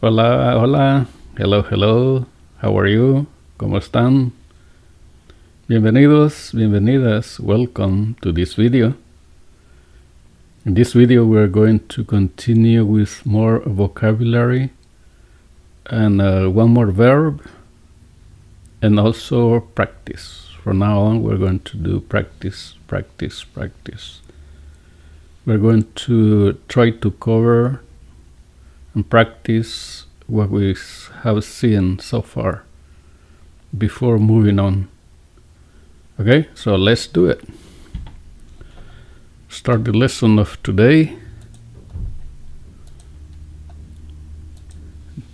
Hola, hola. Hello, hello. How are you? ¿Cómo están? Bienvenidos, bienvenidas. Welcome to this video. In this video, we're going to continue with more vocabulary and one more verb and also practice. From now on, we're going to do practice, practice, practice. We're going to try to cover and practice what we have seen so far before moving on. Okay, so let's do it. Start the lesson of today.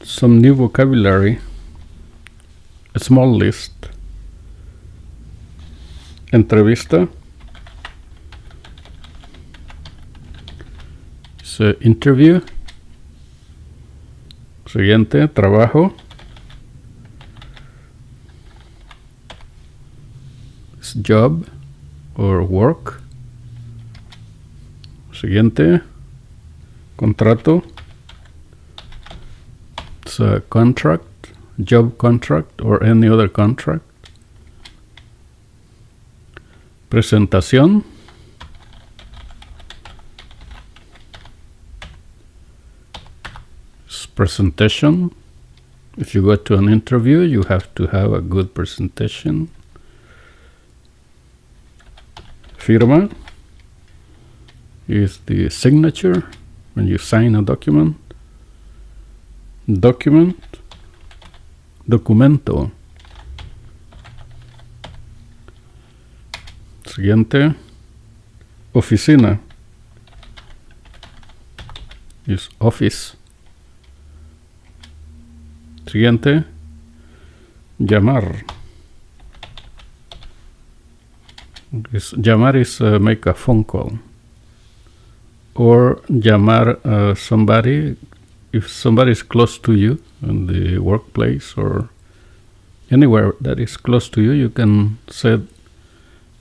Some new vocabulary, a small list. Entrevista. So, interview. Siguiente, trabajo. It's job or work. Siguiente, contrato. It's a contract, job contract or any other contract. Presentación. It's presentation. If you go to an interview, you have to have a good presentation. Firma is the signature when you sign a document. Document. Documento. Siguiente. Oficina is office. Siguiente. Llamar. Llamar is make a phone call. Or llamar somebody, if somebody is close to you in the workplace or anywhere that is close to you, you can say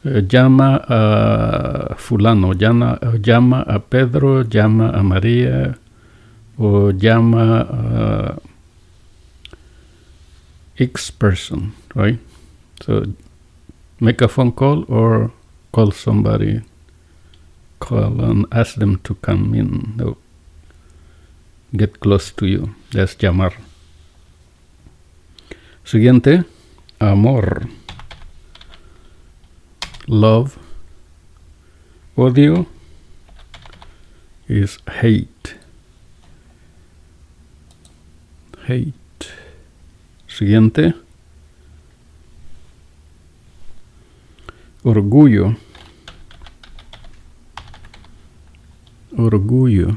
llama a fulano, llama a Pedro, llama a María, or llama a X person, right? So make a phone call or call somebody, call and ask them to come in, or get close to you. That's llamar. Siguiente, amor. Love. Odio is hate. Hate. Siguiente. Orgullo. Orgullo.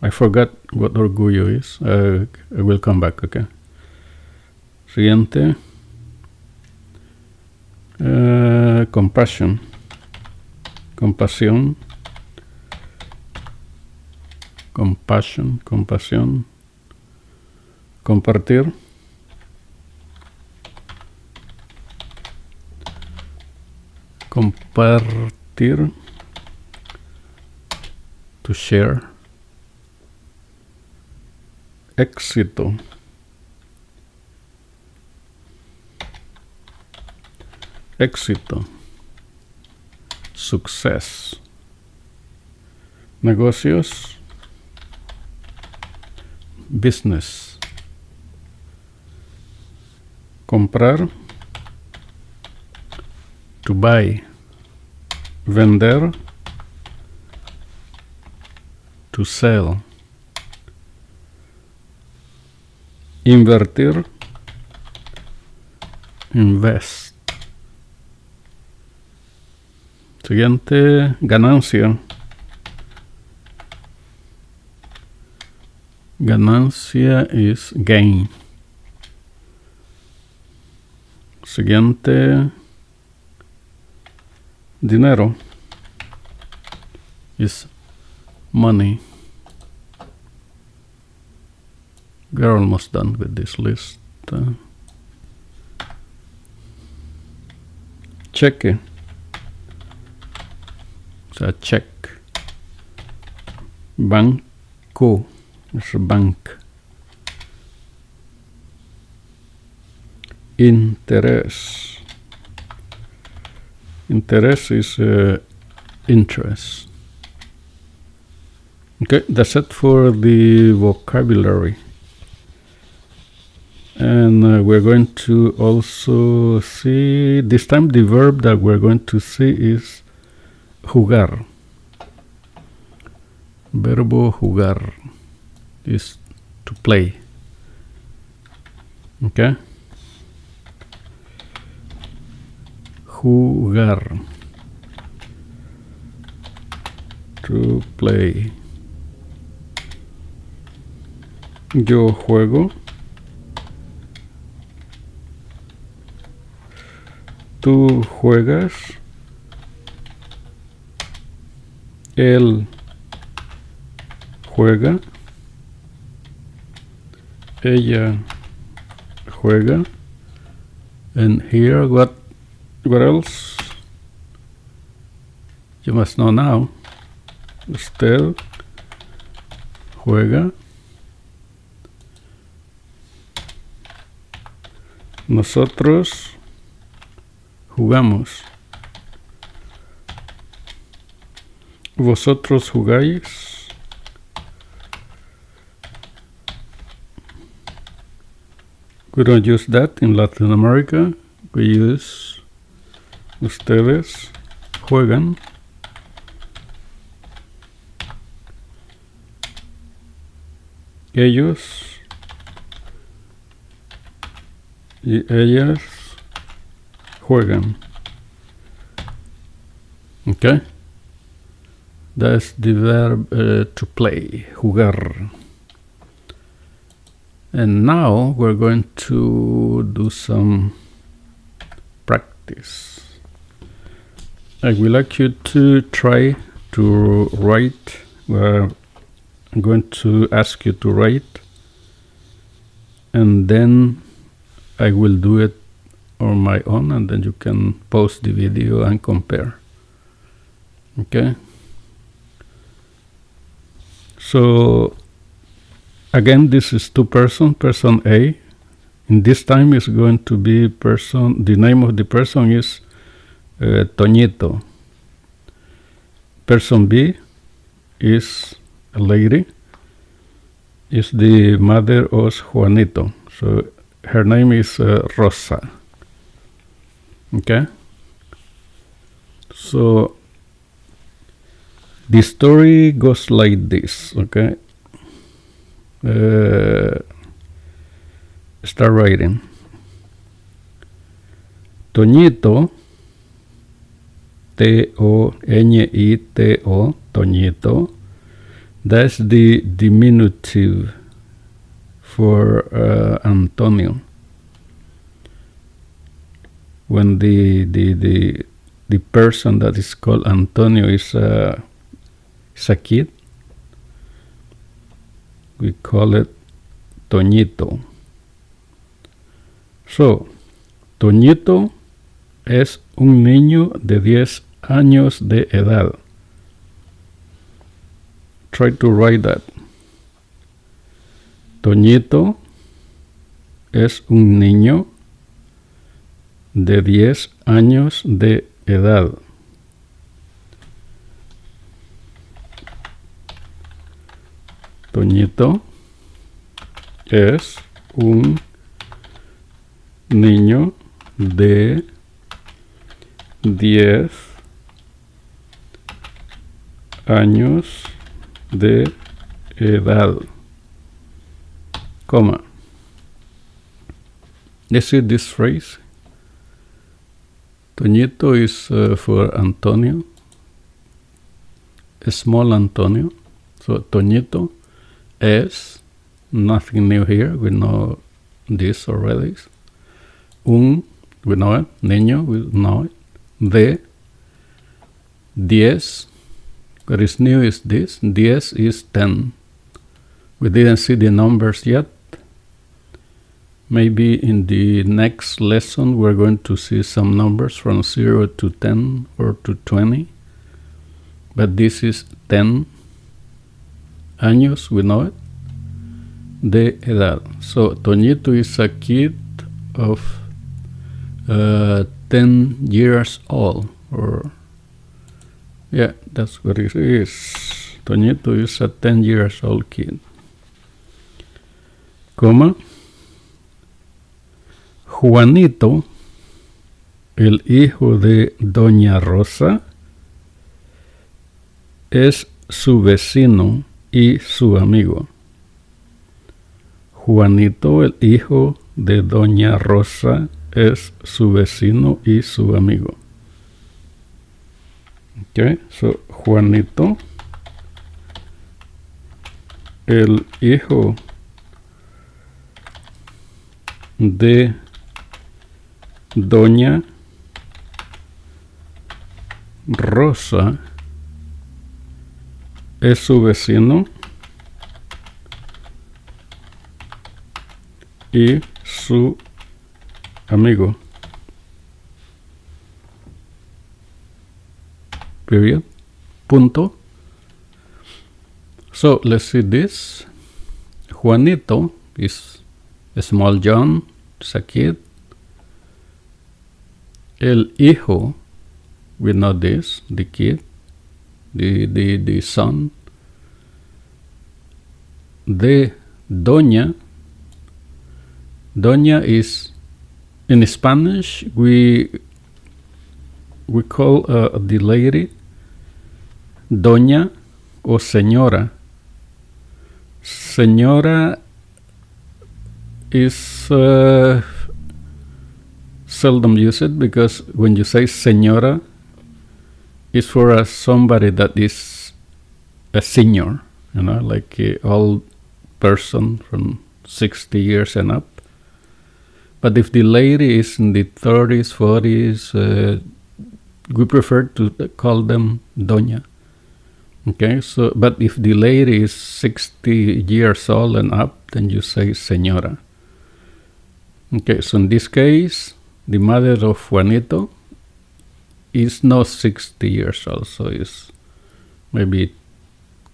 I forgot what orgullo is. I will come back, okay? Siguiente. Compassion. Compasión. Compassion, compasión. Compartir. Compartir. To share. Éxito. Éxito. Success. Negocios. Business. Comprar. To buy. Vender. To sell. Invertir. Invest. Siguiente, ganancia. Ganancia is gain. Siguiente, dinero is money. We're almost done with this list. Cheque. It's a check. Banco is a bank. Interés. Interés is interest. Okay, that's it for the vocabulary. And we're going to also see, this time the verb that we're going to see is jugar. Verbo jugar is to play. Okay. Jugar. To play. Yo juego. Tú juegas. Él juega. Ella juega. And here, what else? You must know now. Usted juega. Nosotros jugamos. Vosotros jugáis. We don't use that in Latin America. We use ustedes juegan. Ellos y ellas juegan. Okay, that's the verb to play, jugar. And now we're going to do some practice. I would like you to try to write. I'm going to ask you to write, and then I will do it on my own, and then you can pause the video and compare. Okay. So again, this is person A. In this time is going to be the name of the person is Toñito. Person B is a lady, is the mother of Juanito. So her name is Rosa. Okay. So the story goes like this. Okay. Start writing. Toñito, T-O-N-I-T-O, Toñito. That's the diminutive for Antonio. When the person that is called Antonio is a kid, we call it Toñito. So, Toñito es un niño de 10 años de edad. Try to write that. Toñito es un niño de 10 años de edad. Toñito es un niño de 10 años de edad, comma. You see this phrase? Toñito is for Antonio, small Antonio. So Toñito es, nothing new here, we know this already. Un, we know it. Niño, we know it. De, 10. What is new is this. 10 is 10. We didn't see the numbers yet. Maybe in the next lesson we're going to see some numbers from 0 to 10 or to 20. But this is 10. años, we know it. De edad. So Toñito is a kid of 10 years old, or yeah, that's what it is. Toñito is a 10 years old kid. Coma. Juanito, el hijo de Doña Rosa, es su vecino y su amigo. Juanito, el hijo de Doña Rosa, es su vecino y su amigo. Okay, so Juanito, el hijo de Doña Rosa es su vecino y su amigo. Period. Punto. So let's see this. Juanito is a small John, is a kid. El hijo, we know this, the kid, the son. De Doña. Doña is, in Spanish, we call the lady Doña or Señora. Señora is seldom used, because when you say Señora, it's for somebody that is a senior, like an old person from 60 years and up. But if the lady is in the 30s, 40s, we prefer to call them Doña. Okay, so, but if the lady is 60 years old and up, then you say Señora. Okay, so in this case, the mother of Juanito is not 60 years old, so it's maybe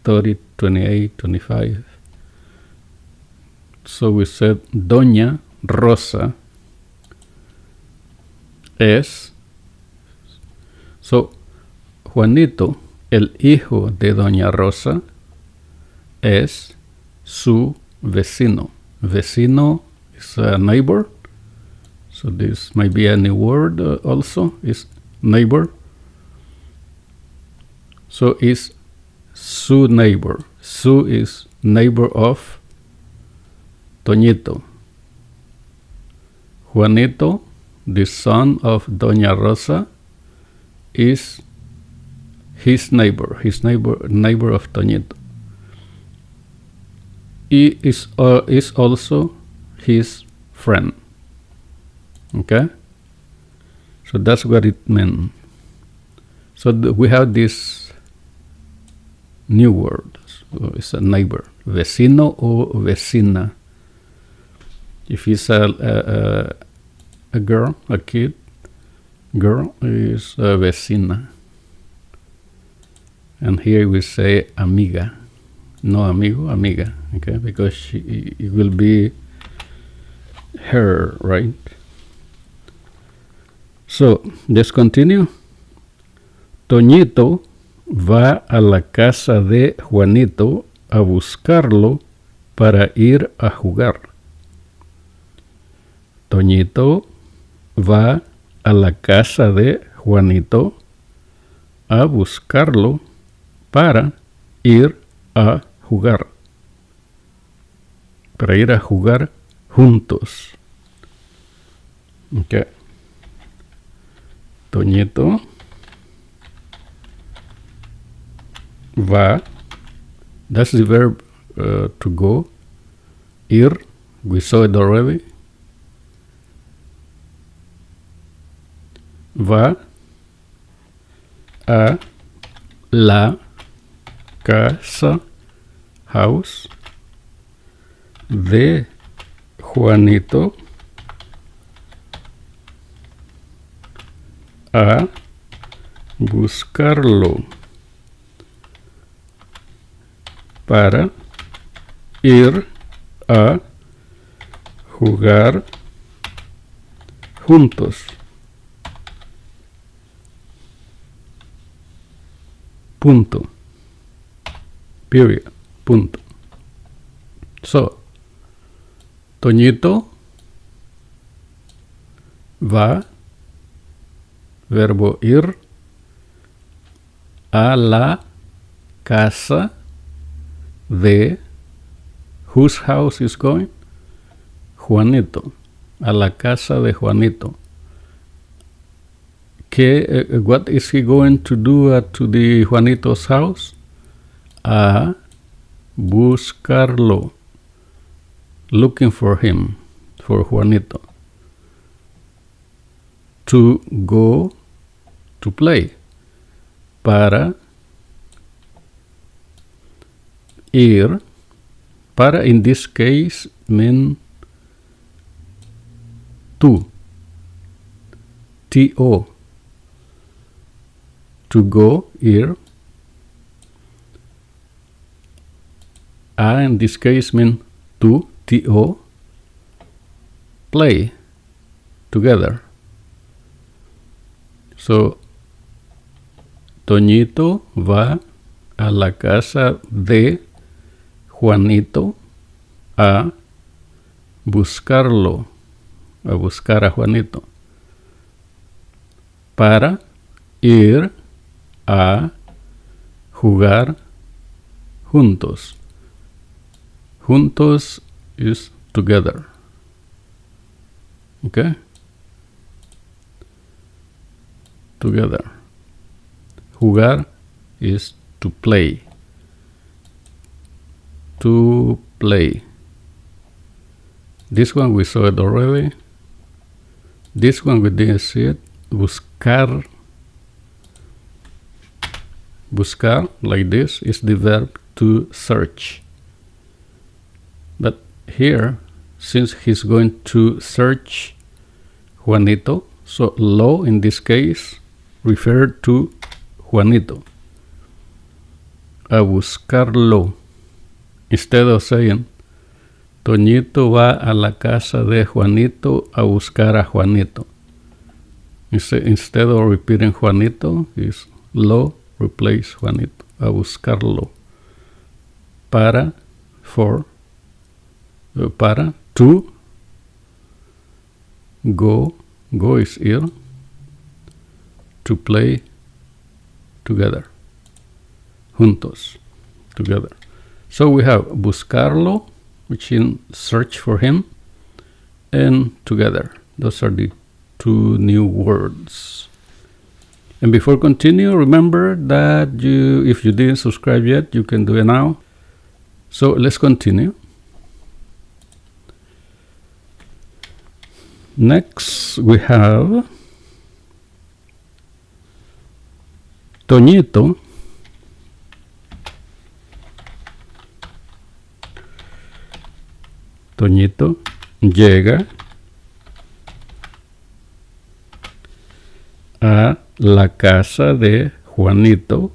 30, 28, 25. So we said Doña Rosa es, so Juanito, el hijo de Doña Rosa, es su vecino. Vecino is a neighbor. So this might be a new word also, is neighbor. So is su neighbor. Su is neighbor of Toñito. Juanito, the son of Doña Rosa, is his neighbor of Toñito. He is also his friend. Okay, so that's what it meant. So we have this new word. So it's a neighbor, vecino or vecina. If it's a girl, a kid, girl is a vecina. And here we say amiga, no amigo, amiga. Okay, because it will be her, right? So, let's continue. Toñito va a la casa de Juanito a buscarlo para ir a jugar. Toñito va a la casa de Juanito a buscarlo para ir a jugar. Para ir a jugar juntos. Okay. Toñito va, that's the verb to go. Ir, we saw it already. Va a la casa, house, de Juanito a buscarlo para ir a jugar juntos. Punto. Period. Punto. So, Toñito va, verbo ir, a la casa de, whose house is going? Juanito. A la casa de Juanito. What is he going to do to the Juanito's house? A buscarlo. Looking for him, for Juanito. To go to play. Para ir. Para in this case mean to. To. To go, ir. In this case mean to. To, play together. So, Toñito va a la casa de Juanito a buscarlo, a buscar a Juanito, para ir a jugar juntos. Juntos is together. Okay? Together. Jugar is to play. To play. This one we saw it already. This one we didn't see it. Buscar. Buscar, like this, is the verb to search. But here, since he's going to search Juanito, so lo in this case referred to Juanito. A buscarlo. Instead of saying, Toñito va a la casa de Juanito a buscar a Juanito. Instead of repeating Juanito, is lo replace Juanito. A buscarlo. Para, for, para, to, go is ir, to play together, juntos, together. So we have buscarlo, which in search for him, and together. Those are the two new words. And before continue, remember that if you didn't subscribe yet, you can do it now. So let's continue. Next, we have Toñito llega a la casa de Juanito.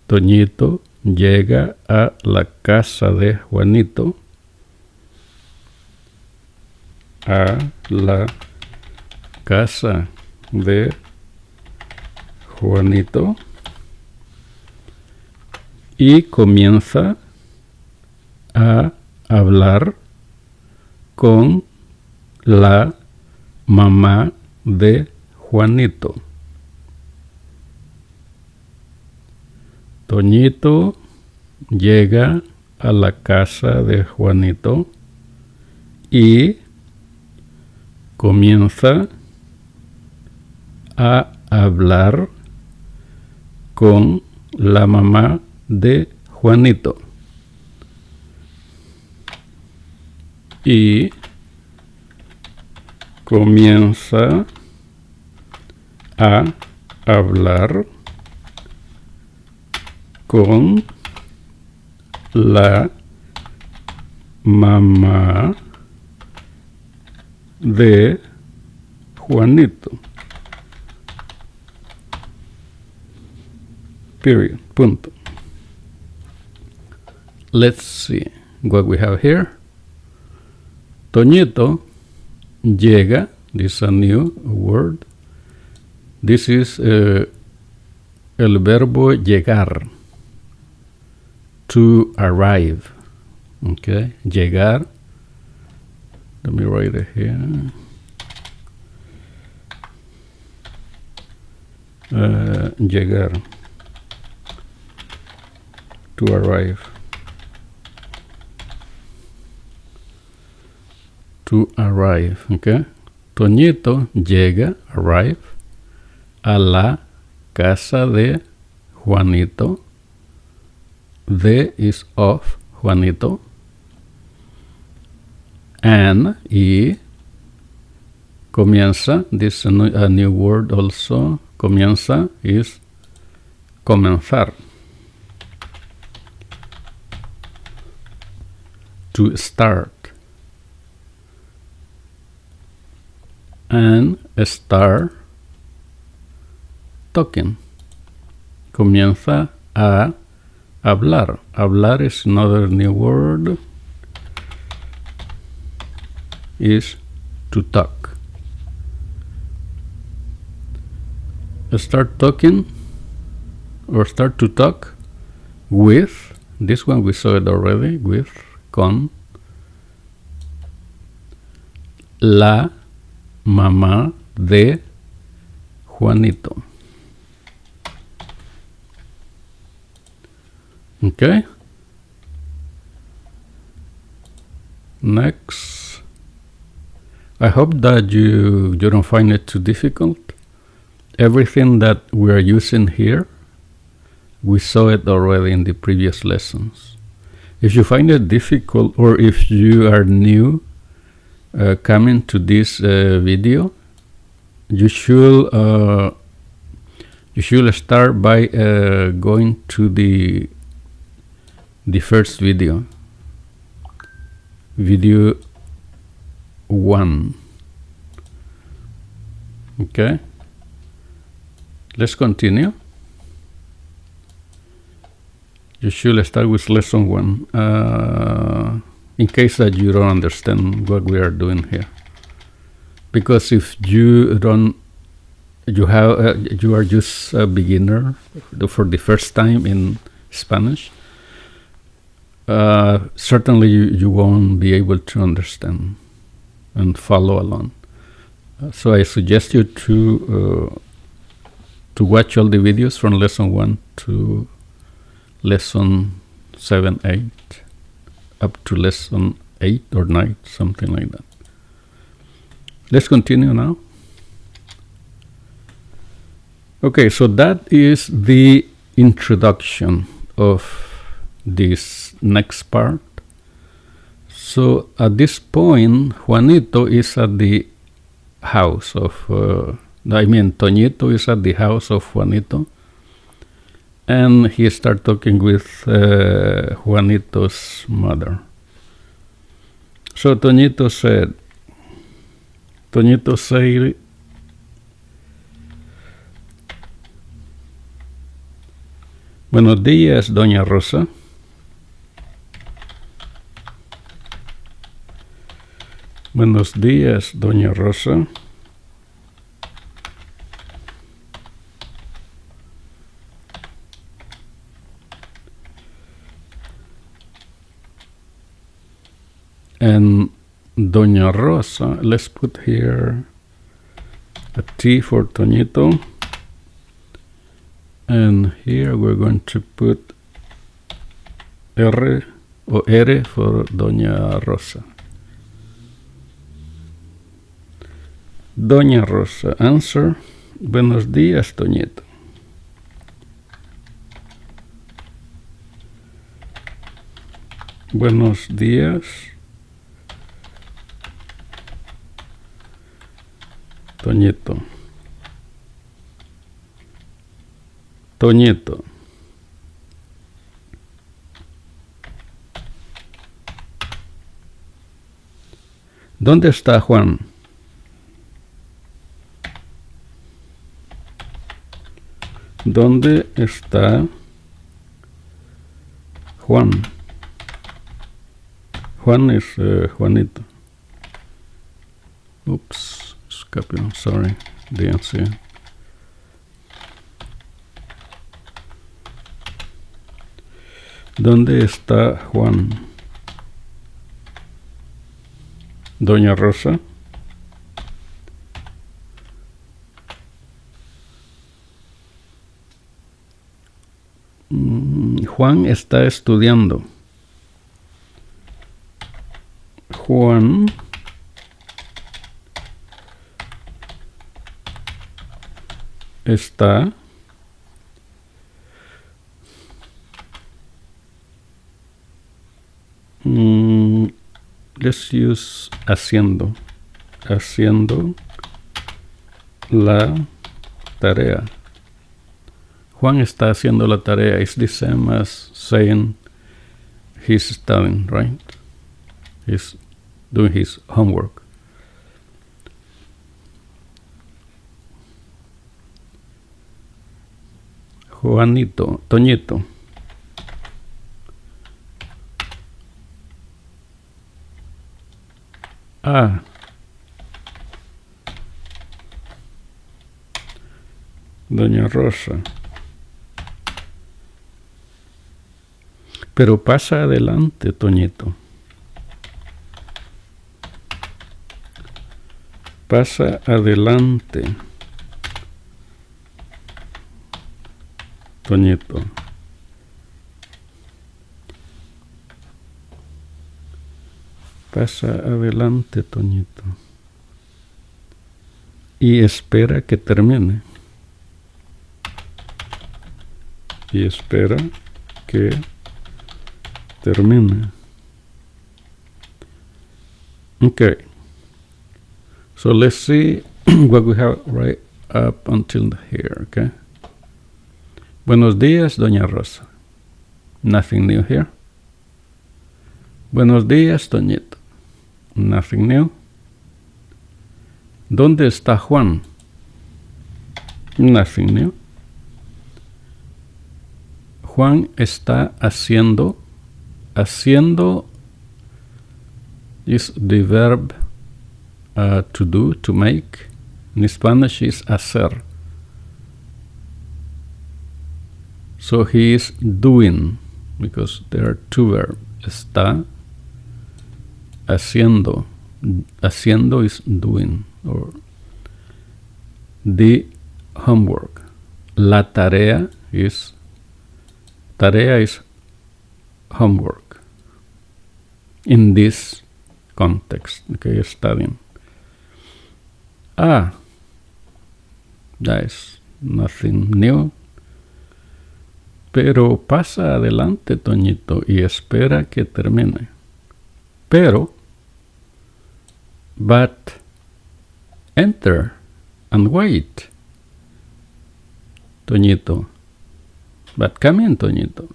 Toñito llega a la casa de Juanito. A la casa de Juanito y comienza a hablar con la mamá de Juanito. Toñito llega a la casa de Juanito y comienza a hablar con la mamá de Juanito. Y comienza a hablar con la mamá de Juanito. Period. Punto. let's see what we have here. Toñito llega. This is a new word. This is el verbo llegar. To arrive. Okay, llegar. Let me write it here. Llegar. To arrive. To arrive. Okay. Toñito llega, arrive, a la casa de Juanito. De is of Juanito. And y comienza. This is a new word also. Comienza is comenzar. To start. And start talking. Comienza a hablar. Hablar is another new word. Is to talk. Start talking or start to talk with. This one we saw it already. With, con. La mamá de Juanito. Okay. Next. I hope that you don't find it too difficult. Everything that we are using here, we saw it already in the previous lessons. If you find it difficult, or if you are new coming to this video, you should start by going to the first video 1. Okay, let's continue. You should start with lesson 1 in case that you don't understand what we are doing here, because if you don't, you are just a beginner for the first time in Spanish, certainly you won't be able to understand and follow along. So I suggest you to watch all the videos from lesson 1 to lesson 7, 8, up to lesson 8 or 9, something like that. Let's continue now. Okay, so that is the introduction of this next part. So at this point, Juanito is at the house of, Toñito is at the house of Juanito, and he started talking with Juanito's mother. So Toñito said, buenos días, doña Rosa. Buenos días, doña Rosa. And doña Rosa, let's put here a T for Toñito. And here we're going to put R or R for doña Rosa. Doña Rosa answer, buenos días, Toñito. Buenos días, Toñito. Toñito. ¿Dónde está Juan? ¿Dónde está Juan? Juan is Juanito. Oops, escaping, sorry, didn't see it. ¿Dónde está Juan? Doña Rosa. Juan está estudiando. Juan está let's use haciendo la tarea. Juan está haciendo la tarea. It's the same as saying he's studying, right? He's doing his homework. Juanito, Toñito. Ah. Doña Rosa. Pero pasa adelante, Toñito. Pasa adelante, Toñito. Pasa adelante, Toñito. Y espera que termine. Y espera que termine. Okay. So let's see what we have right up until here, okay? Buenos días, Doña Rosa. Nothing new here. Buenos días, Toñito. Nothing new. ¿Dónde está Juan? Nothing new. Juan está haciendo. Haciendo is the verb to do, to make. In Spanish is hacer. So he is doing, because there are two verbs. Está haciendo. Haciendo is doing, or the homework. La tarea is homework. In this context, okay, studying. Ah, that is nothing new. Pero pasa adelante, Toñito, y espera que termine. Pero, but, enter and wait, Toñito. But come in, Toñito.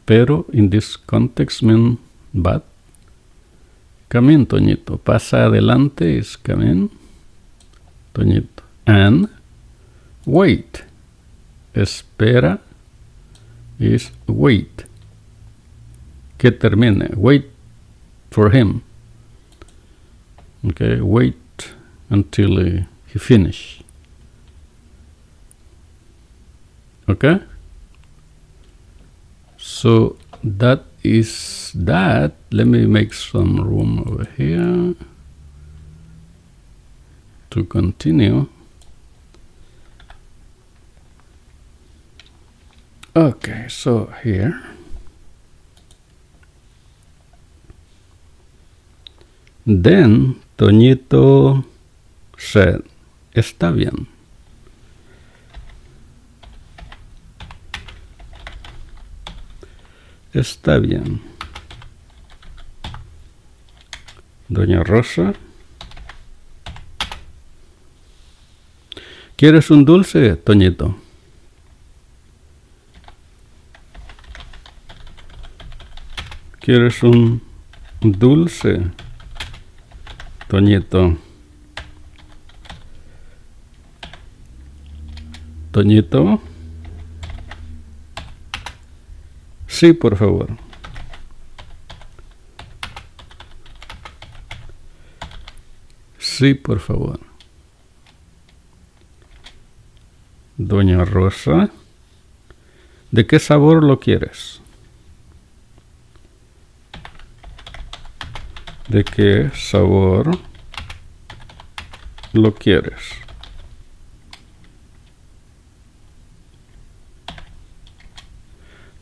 Pero, in this context, mean but. Come in, Toñito. Pasa adelante is come in, Toñito. And wait. Espera is wait. Que termine. Wait for him. Okay, wait until he finish. Okay? So that is that. Let me make some room over here to continue. Okay, so here. Then Toñito said, está bien. Está bien. Doña Rosa. ¿Quieres un dulce, Toñito? ¿Quieres un dulce, Toñito? ¿Toñito? Sí, por favor. Sí, por favor. Doña Rosa, ¿de qué sabor lo quieres? ¿De qué sabor lo quieres?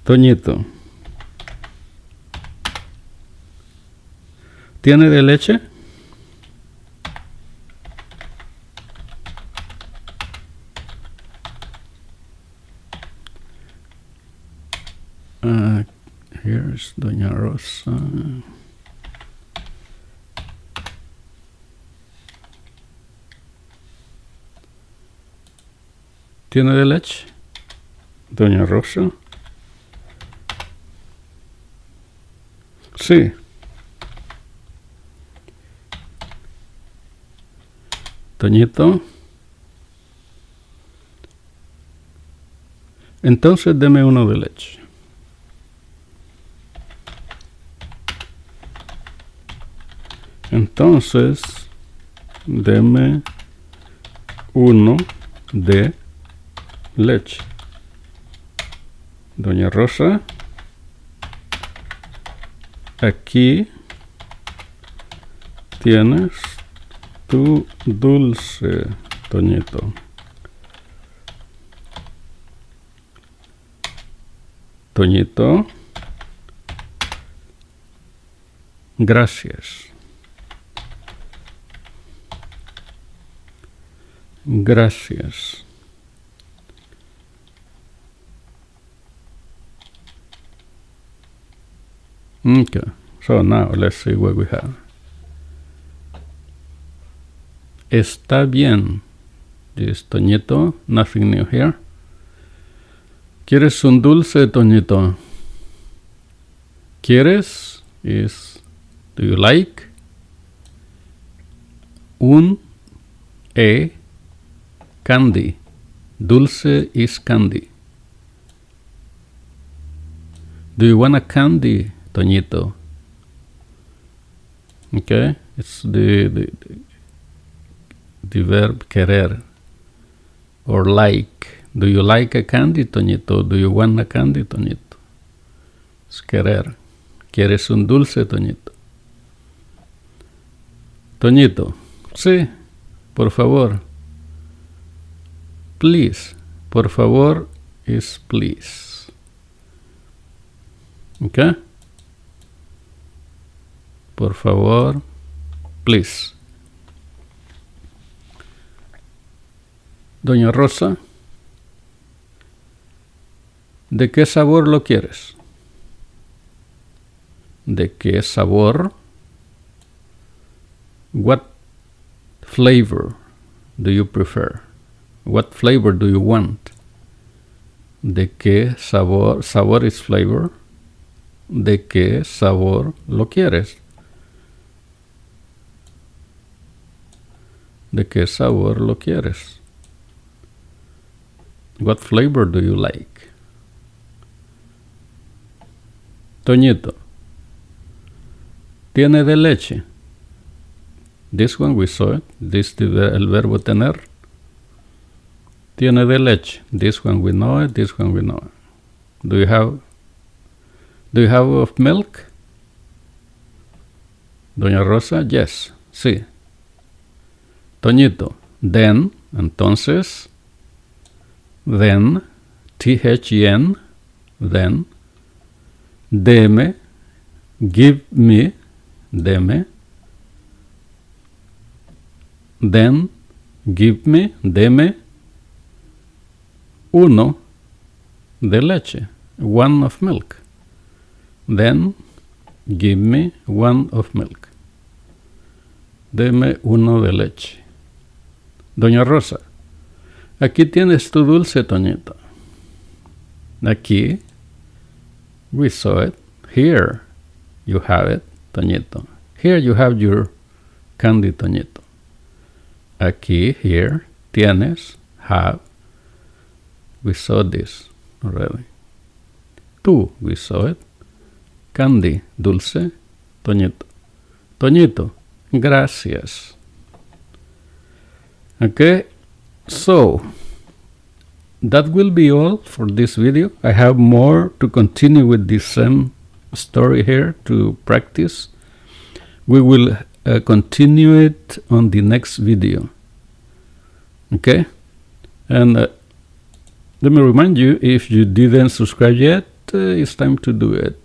Toñito, ¿tiene de leche? Here's Doña Rosa. ¿Tiene de leche? Doña Rosa. Sí. Toñito. Entonces deme uno de leche. Entonces deme uno de leche. Doña Rosa, aquí tienes tu dulce, Toñito. Toñito, gracias. Gracias. Okay, so now let's see what we have. Está bien. This Toñito, nothing new here. ¿Quieres un dulce, Toñito? ¿Quieres? Is, do you like? Candy. Dulce is candy. Do you want a candy, Toñito? Okay, it's the verb querer or like. Do you like a candy, Toñito? Do you want a candy, Toñito? Es querer. ¿Quieres un dulce, Toñito? Toñito, sí, por favor. Please, por favor is please. Okay? Por favor, please. Doña Rosa, ¿de qué sabor lo quieres? ¿De qué sabor? What flavor do you prefer? What flavor do you want? ¿De qué sabor? Sabor is flavor. ¿De qué sabor lo quieres? ¿De qué sabor lo quieres? What flavor do you like? Toñito, ¿tiene de leche? This one we saw it. This is el verbo tener. Tiene de leche. This one we know it. This one we know it. Do you have of milk? Doña Rosa, yes. Sí. Toñito, then, entonces, then, T-H-E-N, then, deme, give me, deme, then, give me, deme, uno de leche, one of milk. Then, give me one of milk. Deme uno de leche. Doña Rosa, aquí tienes tu dulce, Toñito. Aquí, we saw it. Here, you have it, Toñito. Here you have your candy, Toñito. Aquí, here, tienes, have. We saw this already. Tú, we saw it. Candy, dulce, Toñito. Toñito, gracias. Okay, so that will be all for this video. I have more to continue with this same story here to practice. We will continue it on the next video. Okay, and let me remind you, if you didn't subscribe yet, it's time to do it.